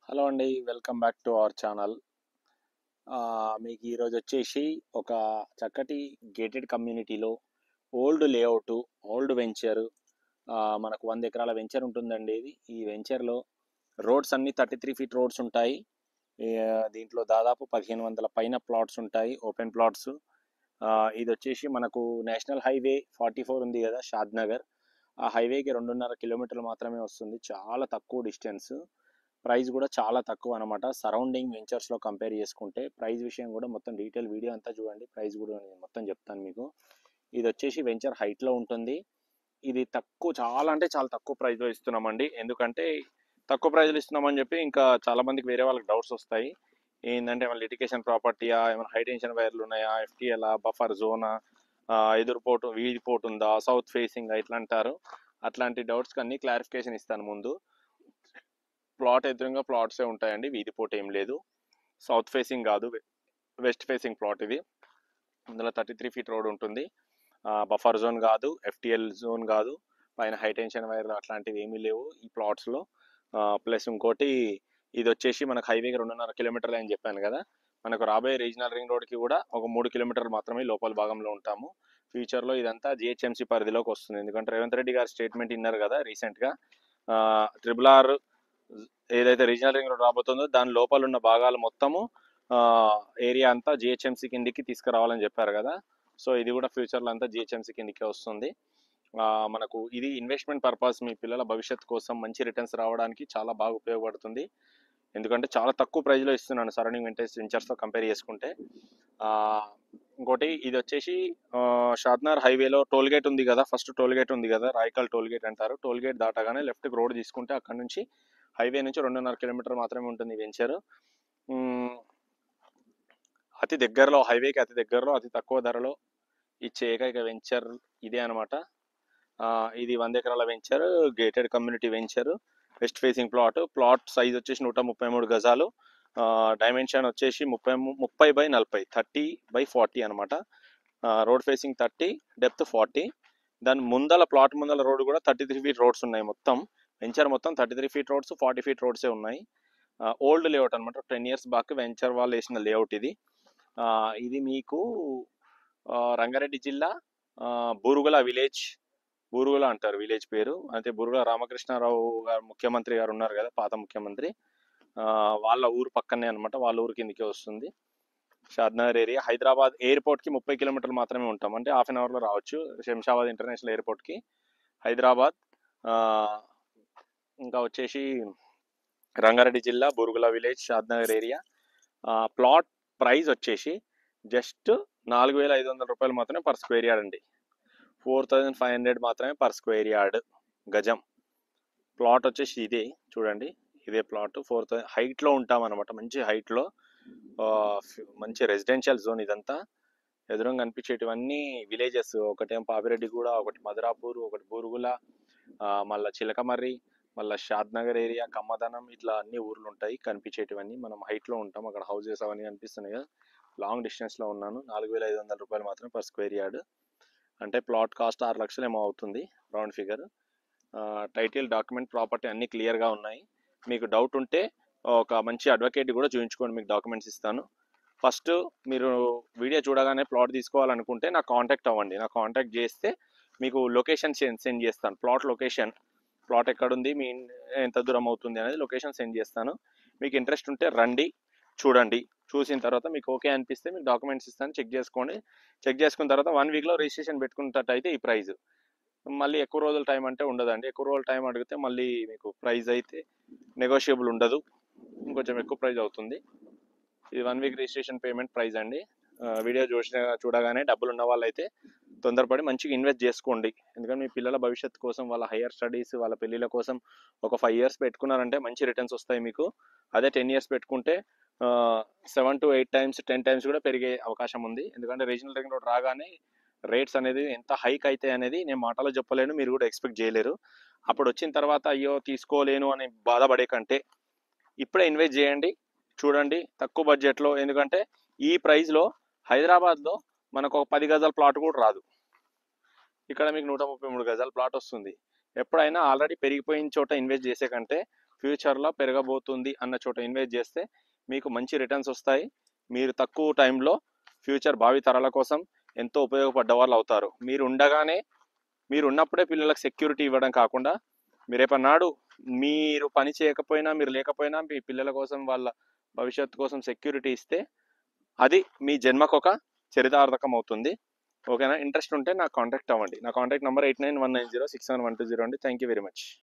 Hello అండి, welcome back to our channel. మీకు ఈరోజు వచ్చేసి ఒక చక్కటి గేటెడ్ కమ్యూనిటీలో ఓల్డ్ లేఅవుట్, ఓల్డ్ వెంచర్, మనకు 100 ఎకరాల వెంచర్ ఉంటుందండి. ఈ వెంచర్లో రోడ్స్ అన్ని 33 ఫీట్ రోడ్స్ ఉంటాయి. దీంట్లో దాదాపు 1500 పైన ప్లాట్స్ ఉంటాయి, ఓపెన్ ప్లాట్స్. ఇది వచ్చేసి మనకు నేషనల్ హైవే 44 ఉంది కదా, షాద్ నగర్. ఆ హైవేకి 2.5 కిలోమీటర్లు మాత్రమే వస్తుంది, చాలా తక్కువ డిస్టెన్స్. ప్రైస్ కూడా చాలా తక్కువ అనమాట. సరౌండింగ్ వెంచర్స్లో కంపేర్ చేసుకుంటే ప్రైస్ విషయం కూడా మొత్తం డీటెయిల్ వీడియో అంతా చూడండి, ప్రైస్ కూడా నేను మొత్తం చెప్తాను మీకు. ఇది వచ్చేసి వెంచర్ హైట్లో ఉంటుంది. ఇది తక్కువ, చాలా అంటే చాలా తక్కువ ప్రైస్లో ఇస్తున్నామండి. ఎందుకంటే తక్కువ ప్రైస్లో ఇస్తున్నామని చెప్పి ఇంకా చాలా మందికి వేరే వాళ్ళకి డౌట్స్ వస్తాయి. ఏంటంటే మన లిటికేషన్ ప్రాపర్టీయా, ఏమైనా హై టెన్షన్ వైర్లు ఉన్నాయా, ఎఫ్టీఎలా, బఫర్ జోనా, ఎదురుపోటు వీధి పోటు ఉందా, సౌత్ ఫేసింగ్ ఇట్లా అంటారు. అట్లాంటి డౌట్స్కి అన్ని క్లారిఫికేషన్ ఇస్తాను ముందు. ప్లాట్ ఎదురుగా ప్లాట్సే ఉంటాయండి, వీధి పోటు ఏం లేదు. సౌత్ ఫేసింగ్ కాదు, వెస్ట్ ఫేసింగ్ ప్లాట్ ఇది. ఇందులో 33 ఫీట్ రోడ్ ఉంటుంది. బఫర్ జోన్ కాదు, ఎఫ్టీఎల్ జోన్ కాదు, పైన హై టెన్షన్ వైర్ అట్లాంటివి ఏమీ లేవు ఈ ప్లాట్స్లో. ప్లస్ ఇంకోటి, ఇది వచ్చేసి మనకు హైవేకి 2.5 కిలోమీటర్లు అని చెప్పాను కదా. మనకు రాబోయే రీజనల్ రింగ్ రోడ్కి కూడా ఒక 3 కిలోమీటర్లు మాత్రమే లోపల భాగంలో ఉంటాము. ఫ్యూచర్లో ఇదంతా జిహెచ్ఎంసీ పరిధిలోకి వస్తుంది. ఎందుకంటే రేవంత్ రెడ్డి గారు స్టేట్మెంట్ విన్నారు కదా రీసెంట్గా. RRR ఏదైతే రీజనల్ రింగ్ రోడ్ రాబోతుందో దాని లోపల ఉన్న భాగాలు మొత్తము ఏరియా అంతా జిహెచ్ఎంసీ కిందికి తీసుకురావాలని చెప్పారు కదా. సో ఇది కూడా ఫ్యూచర్లో అంతా జిహెచ్ఎంసీ కిందికే వస్తుంది. మనకు ఇది ఇన్వెస్ట్మెంట్ పర్పస్, మీ పిల్లల భవిష్యత్తు కోసం మంచి రిటర్న్స్ రావడానికి చాలా బాగా ఉపయోగపడుతుంది. ఎందుకంటే చాలా తక్కువ ప్రైస్లో ఇస్తున్నాను సరౌండింగ్ వెంచర్స్తో కంపేర్ చేసుకుంటే. ఇంకోటి, ఇది వచ్చేసి షాద్నగర్ హైవేలో టోల్ గేట్ ఉంది కదా, ఫస్ట్ టోల్ గేట్ ఉంది కదా, రాయకల్ టోల్ గేట్ అంటారు. టోల్ గేట్ దాటగానే లెఫ్ట్కి రోడ్ తీసుకుంటే అక్కడ నుంచి హైవే నుంచి 2.5 కిలోమీటర్ మాత్రమే ఉంటుంది వెంచర్. అతి దగ్గరలో, హైవేకి అతి దగ్గరలో, అతి తక్కువ ధరలో ఇచ్చే ఏకైక వెంచర్ ఇదే అనమాట. ఇది 100 ఎకరాల venture, gated community venture, west facing plot size వచ్చేసి 133 గజాలు. డైమెన్షన్ వచ్చేసి 30 by 40, 30 by 40 అనమాట. Road facing 30, depth 40. దాని ముందల ప్లాట్ ముందల రోడ్ కూడా 33 ఫీట్ రోడ్స్ ఉన్నాయి. మొత్తం వెంచర్ మొత్తం 33 ఫీట్ రోడ్స్, 40 ఫీట్ రోడ్సే ఉన్నాయి. ఓల్డ్ లేఅవుట్ అనమాట, 10 years బ్యాక్ వెంచర్ వాళ్ళు వేసిన లేఅవుట్ ఇది. ఇది మీకు రంగారెడ్డి జిల్లా బూరుగుల విలేజ్, బూరుగుల అంటారు విలేజ్ పేరు. అయితే బూరుగుల రామకృష్ణారావు గారు ముఖ్యమంత్రి గారు ఉన్నారు కదా, పాత ముఖ్యమంత్రి, వాళ్ళ ఊరు పక్కనే అనమాట, వాళ్ళ ఊరు కిందకే వస్తుంది షాద్నగర్ ఏరియా. హైదరాబాద్ ఎయిర్పోర్ట్కి 30 కిలోమీటర్లు మాత్రమే ఉంటాం, అంటే ½ an hourలో రావచ్చు శంషాబాద్ ఇంటర్నేషనల్ ఎయిర్పోర్ట్కి, హైదరాబాద్. ఇంకా వచ్చేసి రంగారెడ్డి జిల్లా Burugula village, Shadnagar area. Plot price వచ్చేసి జస్ట్ 4,500 రూపాయలు మాత్రమే పర్ స్క్వేర్ యార్డ్ అండి. 4,500 మాత్రమే పర్ స్క్వేర్ యార్డ్ గజం. ప్లాట్ వచ్చేసి ఇదే చూడండి, ఇదే ప్లాట్. 4,000 హైట్లో ఉంటామన్నమాట, మంచి హైట్లో, మంచి రెసిడెన్షియల్ జోన్ ఇదంతా. ఎదురుగా కనిపించేటివన్నీ విలేజెస్, ఒకటేమో పాపిరెడ్డిగూడ, ఒకటి మధురాపూర్, ఒకటి బూరుగుల, మళ్ళీ చిలకమర్రి, మళ్ళీ షాద్నగర్ ఏరియా, కమ్మదనం, ఇట్లా అన్ని ఊర్లు ఉంటాయి కనిపించేటివన్నీ. మనం హైట్లో ఉంటాం, అక్కడ హౌసెస్ అవన్నీ కనిపిస్తున్నాయి కదా. లాంగ్ డిస్టెన్స్లో ఉన్నాను. 4,500 రూపాయలు మాత్రం పర్ స్క్వేర్ యార్డ్, అంటే ప్లాట్ కాస్ట్ 6 లక్షలు ఏమో అవుతుంది round figure. Title, document, property అన్నీ క్లియర్గా ఉన్నాయి. మీకు డౌట్ ఉంటే ఒక మంచి అడ్వకేట్ కూడా చూపించుకోండి, మీకు డాక్యుమెంట్స్ ఇస్తాను. ఫస్ట్ మీరు వీడియో చూడగానే ప్లాట్ తీసుకోవాలనుకుంటే నాకు కాంటాక్ట్ అవ్వండి. నాకు కాంటాక్ట్ చేస్తే మీకు లొకేషన్ సెండ్ చేస్తాను, ప్లాట్ లొకేషన్, ప్లాట్ ఎక్కడుంది, మీ ఎంత దూరం అవుతుంది అనేది లొకేషన్ సెండ్ చేస్తాను. మీకు ఇంట్రెస్ట్ ఉంటే రండి, చూడండి. చూసిన తర్వాత మీకు ఓకే అనిపిస్తే మీకు డాక్యుమెంట్స్ ఇస్తాను, చెక్ చేసుకోండి. చెక్ చేసుకున్న తర్వాత 1 weekలో రిజిస్ట్రేషన్ పెట్టుకున్నట్టయితే ఈ ప్రైస్. మళ్ళీ ఎక్కువ రోజుల టైం అంటే ఉండదండి. ఎక్కువ రోజుల టైం అడిగితే మళ్ళీ మీకు ప్రైస్ అయితే నెగోషియబుల్ ఉండదు, ఇంకొంచెం ఎక్కువ ప్రైస్ అవుతుంది. ఇది 1 week రిజిస్ట్రేషన్ పేమెంట్ ప్రైస్ అండి. వీడియో చూడగానే డబ్బులు ఉన్న వాళ్ళైతే తొందరపడి మంచిగా ఇన్వెస్ట్ చేసుకోండి. ఎందుకంటే మీ పిల్లల భవిష్యత్తు కోసం, వాళ్ళ హైయర్ స్టడీస్, వాళ్ళ పెళ్ళిళ్ళ కోసం ఒక 5 years పెట్టుకున్నారంటే మంచి రిటర్న్స్ వస్తాయి మీకు. అదే 10 years పెట్టుకుంటే 7 to 8 times, 10 times కూడా పెరిగే అవకాశం ఉంది. ఎందుకంటే రీజనల్ రింగ్ రోడ్ రాగానే రేట్స్ అనేది ఎంత హైక్ అయితే అనేది నేను మాటలో చెప్పలేను, మీరు కూడా ఎక్స్పెక్ట్ చేయలేరు. అప్పుడు వచ్చిన తర్వాత అయ్యో తీసుకోలేను అని బాధపడే కంటే ఇప్పుడే ఇన్వెస్ట్ చేయండి, చూడండి తక్కువ బడ్జెట్లో. ఎందుకంటే ఈ ప్రైస్లో హైదరాబాద్లో మనకు ఒక 10 గజాల ప్లాట్ కూడా రాదు. ఇక్కడ మీకు 133 గజాల ప్లాట్ వస్తుంది. ఎప్పుడైనా ఆల్రెడీ పెరిగిపోయిన చోట ఇన్వెస్ట్ చేసే కంటే ఫ్యూచర్లో పెరగబోతుంది అన్న చోట ఇన్వెస్ట్ చేస్తే మీకు మంచి రిటర్న్స్ వస్తాయి. మీరు తక్కువ టైంలో ఫ్యూచర్ భావి తరాల కోసం ఎంతో ఉపయోగపడ్డ వాళ్ళు అవుతారు. మీరు ఉన్నప్పుడే పిల్లలకు సెక్యూరిటీ ఇవ్వడం కాకుండా, మీరు రేపన్నాడు మీరు పని చేయకపోయినా, మీరు లేకపోయినా మీ పిల్లల కోసం, వాళ్ళ భవిష్యత్తు కోసం సెక్యూరిటీ ఇస్తే అది మీ జన్మకొక చరితార్థకం అవుతుంది. ఓకేనా? ఇంట్రెస్ట్ ఉంటే నాకు కాంటాక్ట్ అవ్వండి. నా కాంటాక్ట్ నెంబర్ 8919067120 అండి. Thank you very much.